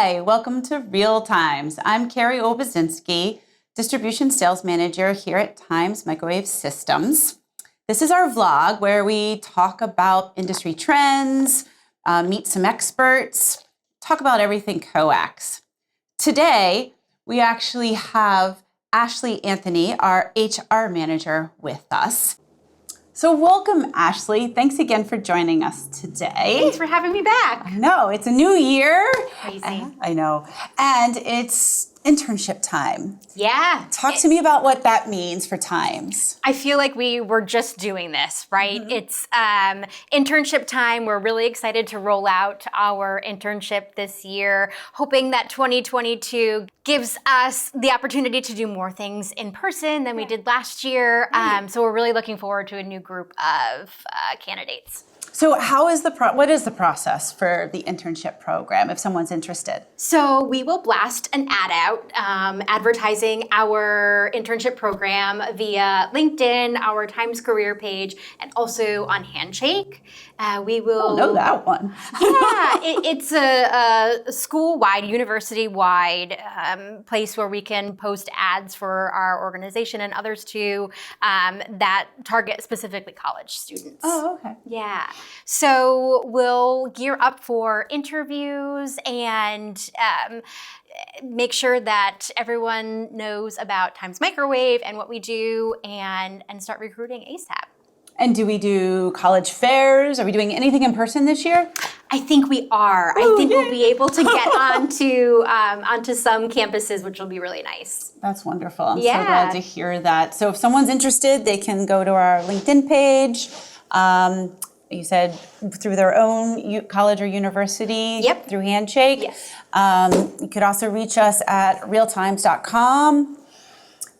Hi, welcome to Real Times. I'm Carrie Obazinski, Distribution Sales Manager here at Times Microwave Systems. This is our vlog where we talk about industry trends, meet some experts, talk about everything coax. Today, we actually have Ashley Anthony, our HR manager, with us. So welcome, Ashley. Thanks again for joining us today. Thanks for having me back. No, it's a new year. Crazy. I know. And it's internship time. Yeah. Talk to me about what that means for Times. I feel like we were just doing this, right? Mm-hmm. It's internship time. We're really excited to roll out our internship this year, hoping that 2022 gives us the opportunity to do more things in person than we did last year. So we're really looking forward to a new group of candidates. So what is the process for the internship program if someone's interested? So we will blast an ad out advertising our internship program via LinkedIn, our Times career page, and also on Handshake. We will know that one. Yeah, it's a school-wide, university-wide place where we can post ads for our organization and others too that target specifically college students. Oh, okay. Yeah. So we'll gear up for interviews and make sure that everyone knows about Times Microwave and what we do and start recruiting ASAP. And do we do college fairs? Are we doing anything in person this year? I think we are. Ooh, I think yay. we'll be able to get onto some campuses, which will be really nice. That's wonderful. I'm so glad to hear that. So if someone's interested, they can go to our LinkedIn page. You said through their own college or university, Yep. Through Handshake. Yes. You could also reach us at realtimes.com.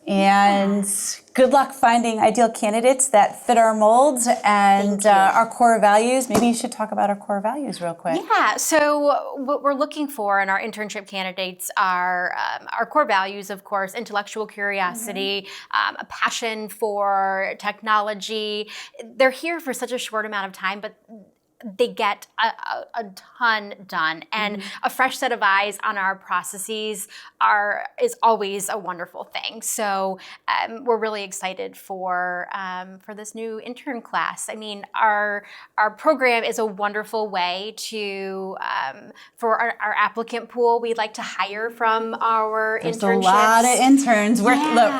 And good luck finding ideal candidates that fit our molds and our core values. Maybe you should talk about our core values real quick. Yeah, so what we're looking for in our internship candidates are our core values, of course, intellectual curiosity, a passion for technology. They're here for such a short amount of time, but they get a ton done, and a fresh set of eyes on our processes is always a wonderful thing. So we're really excited for this new intern class. I mean, our program is a wonderful way to for our applicant pool. We'd like to hire from our internships. There's a lot of interns working. Look,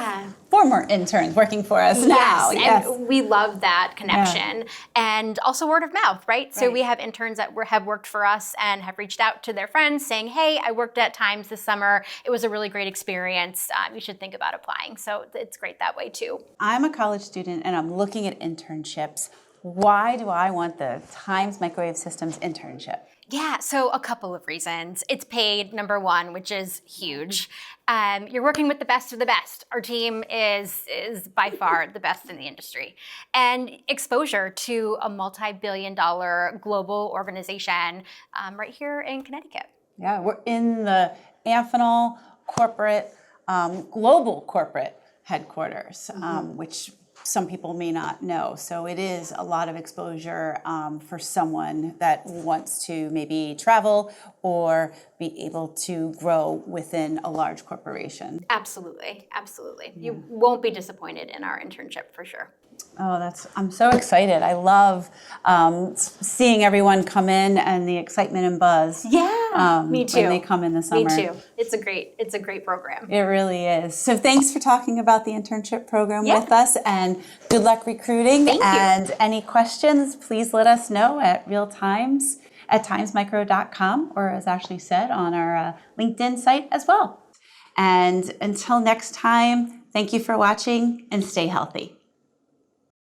former interns working for us now. Yes, and we love that connection. And also word of mouth, right? So we have interns that have worked for us and have reached out to their friends saying, hey, I worked at Times this summer. It was a really great experience. You should think about applying. So it's great that way too. I'm a college student and I'm looking at internships. Why do I want the Times Microwave Systems internship? Yeah, so a couple of reasons. It's paid, number one, which is huge. You're working with the best of the best. Our team is by far the best in the industry. And exposure to a multi-billion-dollar global organization right here in Connecticut. Yeah, we're in the Amphenol corporate, global corporate headquarters, which some people may not know. So it is a lot of exposure for someone that wants to maybe travel or be able to grow within a large corporation. Absolutely, absolutely. Yeah. You won't be disappointed in our internship for sure. Oh, I'm so excited. I love seeing everyone come in and the excitement and buzz. Yeah, me too. When they come in the summer. Me too. It's a great program. It really is. So thanks for talking about the internship program with us, and good luck recruiting. Thank you. And any questions, please let us know at realtimes at timesmicro.com, or as Ashley said, on our LinkedIn site as well. And until next time, thank you for watching and stay healthy.